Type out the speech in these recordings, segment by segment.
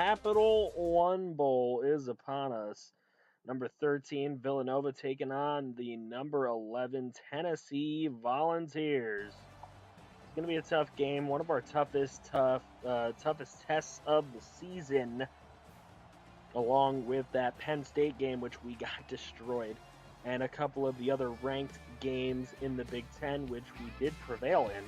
Capital One Bowl is upon us. Number 13, Villanova taking on the number 11 Tennessee Volunteers. It's going to be a tough game, one of our toughest tests of the season, along with that Penn State game, which we got destroyed, and a couple of the other ranked games in the Big Ten, which we did prevail in,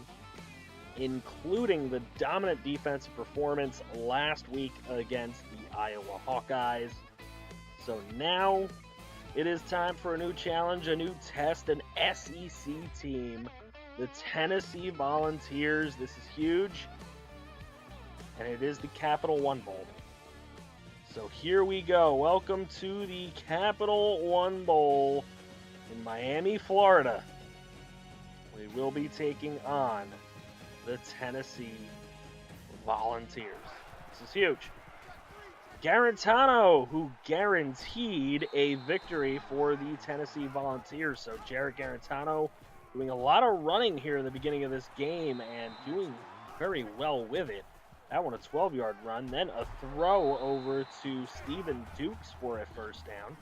including the dominant defensive performance last week against the Iowa Hawkeyes. So now it is time for a new challenge, a new test, an SEC team, the Tennessee Volunteers. This is huge, and it is the Capital One Bowl. So here we go. Welcome to the Capital One Bowl in Miami, Florida. We will be taking on the Tennessee Volunteers. This is huge. Garantano, who guaranteed a victory for the Tennessee Volunteers. So Jarrett Garantano doing a lot of running here in the beginning of this game and doing very well with it. That one a 12-yard run, then a throw over to Steven Dukes for a first down.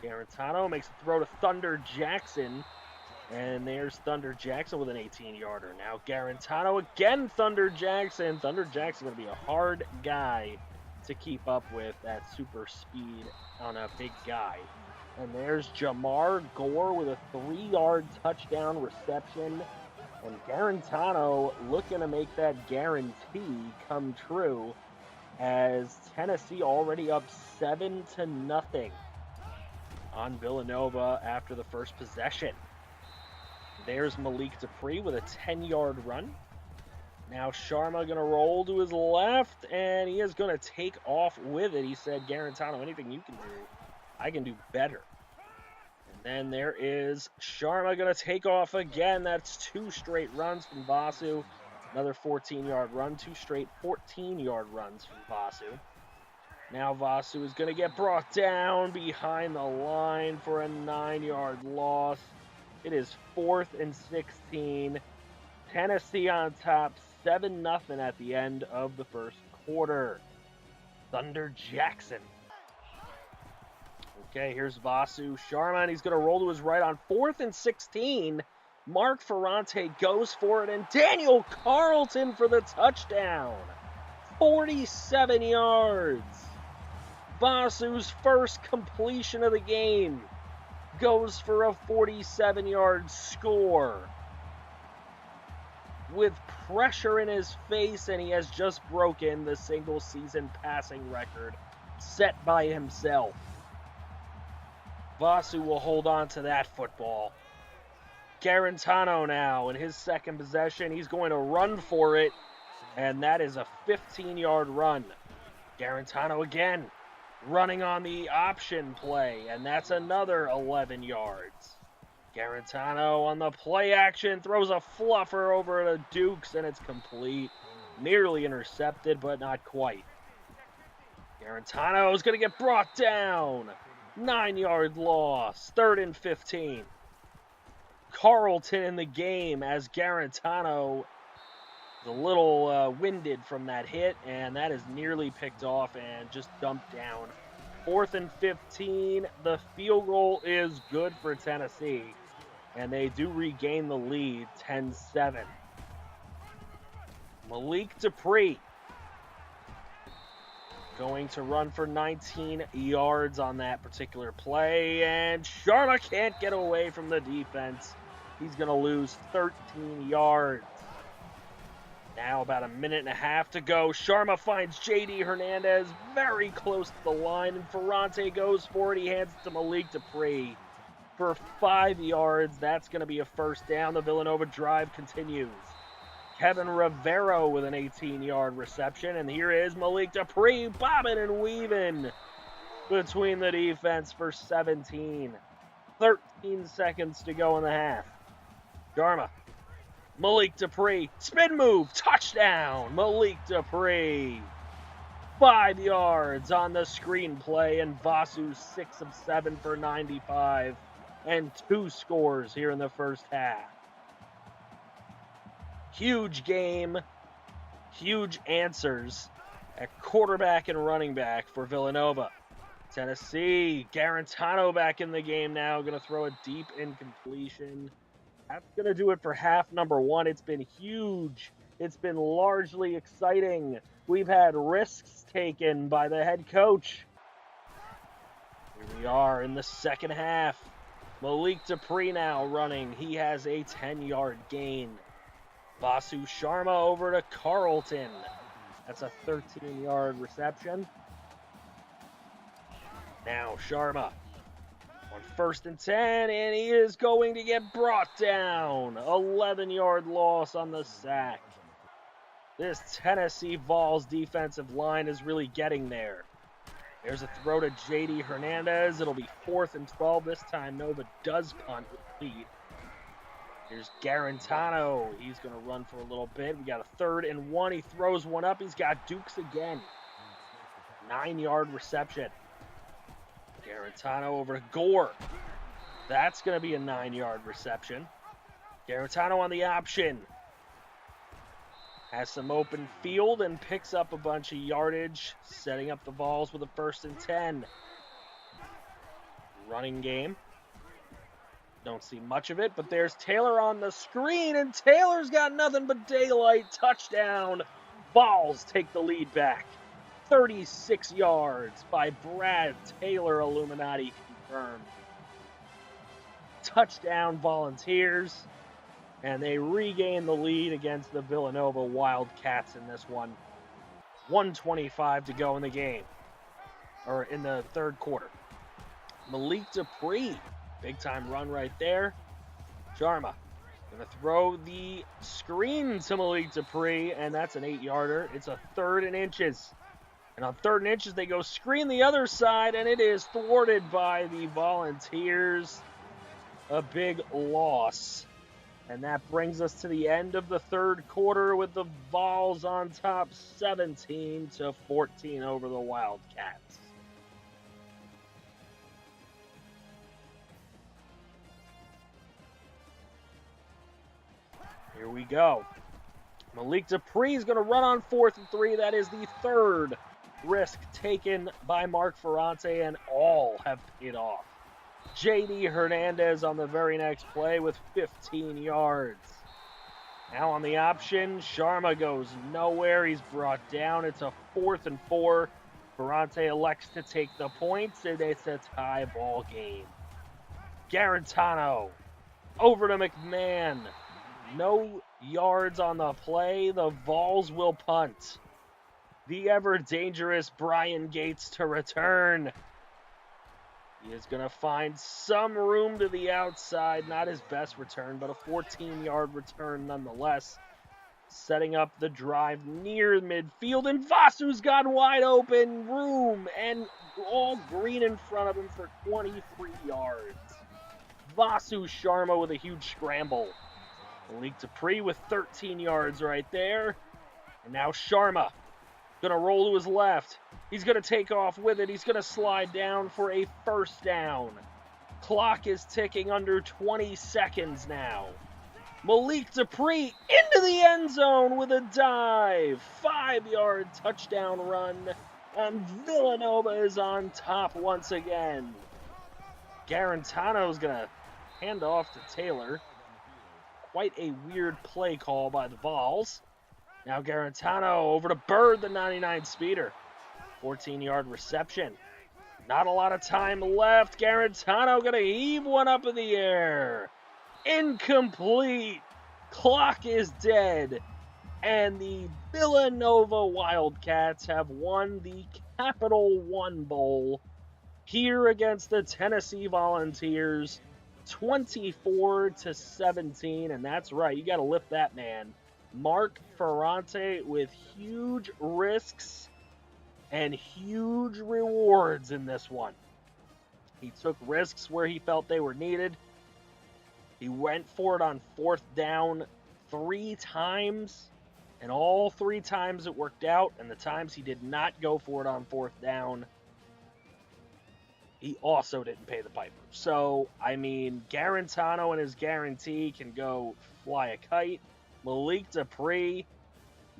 Garantano makes a throw to Thunder Jackson, and there's Thunder Jackson with an 18-yarder. Now Garantano again, Thunder Jackson. Thunder Jackson going to be a hard guy to keep up with that super speed on a big guy. And there's Jamar Gore with a 3-yard touchdown reception. And Garantano looking to make that guarantee come true, as Tennessee already up 7-0 on Villanova after the first possession. There's Malik Dupree with a 10-yard run. Now Sharma going to roll to his left, and he is going to take off with it. He said, Garantano, anything you can do, I can do better. And then there is Sharma going to take off again. That's 2 straight runs from Vasu. Another 14-yard run, 2 straight 14-yard runs from Vasu. Now Vasu is going to get brought down behind the line for a 9-yard loss. It is 4th and 16. Tennessee on top, 7-0 at the end of the first quarter. Thunder Jackson. Okay, here's Vasu Sharma, and he's going to roll to his right on 4th and 16. Mark Ferrante goes for it, and Daniel Carlton for the touchdown. 47 yards. Vasu's first completion of the game goes for a 47-yard score. With pressure in his face, and he has just broken the single-season passing record set by himself. Vasu will hold on to that football. Garantano now in his second possession. He's going to run for it, and that is a 15-yard run. Garantano again running on the option play, and that's another 11 yards. Garantano on the play action throws a fluffer over to Dukes, and it's complete. Nearly intercepted, but not quite. Garantano is going to get brought down. 9-yard loss, 3rd and 15. Carlton in the game as Garantano is a little winded from that hit, and that is nearly picked off and just dumped down. 4th and 15. The field goal is good for Tennessee, and they do regain the lead, 10-7. Malik Dupree going to run for 19 yards on that particular play, and Sharma can't get away from the defense. He's going to lose 13 yards. Now about a minute and a half to go. Sharma finds J.D. Hernandez very close to the line, and Ferrante goes for it. He hands it to Malik Dupree for 5 yards. That's going to be a first down. The Villanova drive continues. Kevin Rivero with an 18-yard reception, and here is Malik Dupree bobbing and weaving between the defense for 17. 13 seconds to go in the half. Sharma. Malik Dupree, spin move, touchdown, Malik Dupree. 5 yards on the screenplay, and Vasu 6 of 7 for 95, and 2 scores here in the first half. Huge game, huge answers at quarterback and running back for Villanova. Tennessee, Garantano back in the game now, going to throw a deep incompletion. That's going to do it for half number one. It's been huge. It's been largely exciting. We've had risks taken by the head coach. Here we are in the second half. Malik Dupree now running. He has a 10-yard gain. Vasu Sharma over to Carlton. That's a 13-yard reception. Now Sharma on 1st and 10, and he is going to get brought down. 11-yard loss on the sack. This Tennessee Vols defensive line is really getting there. There's a throw to J.D. Hernandez. It'll be 4th and 12. This time Nova does punt with lead. Here's Garantano. He's going to run for a little bit. We got a 3rd and 1. He throws one up. He's got Dukes again. 9-yard reception. Garantano over to Gore. That's going to be a 9-yard reception. Garantano on the option. Has some open field and picks up a bunch of yardage, setting up the Vols with a 1st and 10. Running game. Don't see much of it, but there's Taylor on the screen, and Taylor's got nothing but daylight. Touchdown. Vols take the lead back. 36 yards by Brad Taylor. Illuminati confirmed. Touchdown Volunteers. And they regain the lead against the Villanova Wildcats in this one. 1:25 to go in the game. Or in the third quarter. Malik Dupree. Big time run right there. Sharma going to throw the screen to Malik Dupree. And that's an 8-yarder. It's a 3rd and inches. And on 3rd and inches, they go screen the other side. And it is thwarted by the Volunteers. A big loss. And that brings us to the end of the third quarter with the Vols on top 17-14 over the Wildcats. Here we go. Malik Dupree is going to run on 4th and 3. That is the 3rd risk taken by Mark Ferrante, and all have paid off. J.D. Hernandez on the very next play with 15 yards. Now on the option, Sharma goes nowhere. He's brought down. It's a 4th and 4. Ferrante elects to take the points, and it's a tie ball game. Garantano over to McMahon. No yards on the play. The Vols will punt. The ever-dangerous Brian Gates to return. He is going to find some room to the outside. Not his best return, but a 14-yard return nonetheless. Setting up the drive near midfield, and Vasu's got wide open room and all green in front of him for 23 yards. Vasu Sharma with a huge scramble. Malik Dupree with 13 yards right there. And now Sharma going to roll to his left. He's going to take off with it. He's going to slide down for a 1st down. Clock is ticking under 20 seconds now. Malik Dupree into the end zone with a dive. 5-yard touchdown run. And Villanova is on top once again. Garantano's going to hand off to Taylor. Quite a weird play call by the Vols. Now Garantano over to Bird, the 99 speeder. 14-yard reception. Not a lot of time left. Garantano going to heave one up in the air. Incomplete. Clock is dead. And the Villanova Wildcats have won the Capital One Bowl here against the Tennessee Volunteers. 24-17. And that's right. You got to lift that man. Mark Ferrante with huge risks and huge rewards in this one. He took risks where he felt they were needed. He went for it on 4th down 3 times, and all 3 times it worked out, and the times he did not go for it on 4th down, he also didn't pay the piper. So, I mean, Garantano and his guarantee can go fly a kite. Malik Dupree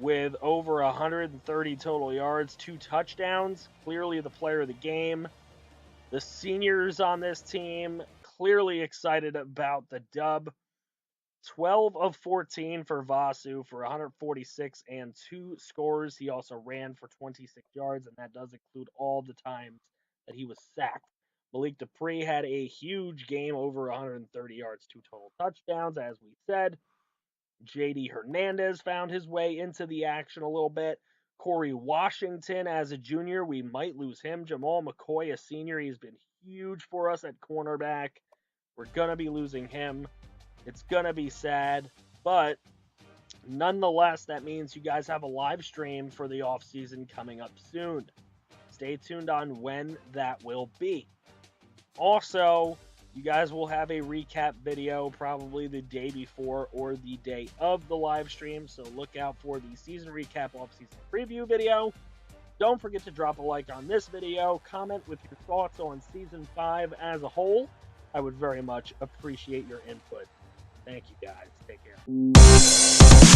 with over 130 total yards, 2 touchdowns, clearly the player of the game. The seniors on this team clearly excited about the dub. 12 of 14 for Vasu for 146 and 2 scores. He also ran for 26 yards, and that does include all the times that he was sacked. Malik Dupree had a huge game, over 130 yards, 2 total touchdowns, as we said. J.D. Hernandez found his way into the action a little bit. Corey Washington as a junior, we might lose him. Jamal McCoy, a senior, he's been huge for us at cornerback. We're going to be losing him. It's going to be sad, but nonetheless, that means you guys have a live stream for the offseason coming up soon. Stay tuned on when that will be. Also, you guys will have a recap video probably the day before or the day of the live stream, so look out for the season recap offseason preview video. Don't forget to drop a like on this video, comment with your thoughts on Season 5 as a whole. I would very much appreciate your input. Thank you guys. Take care.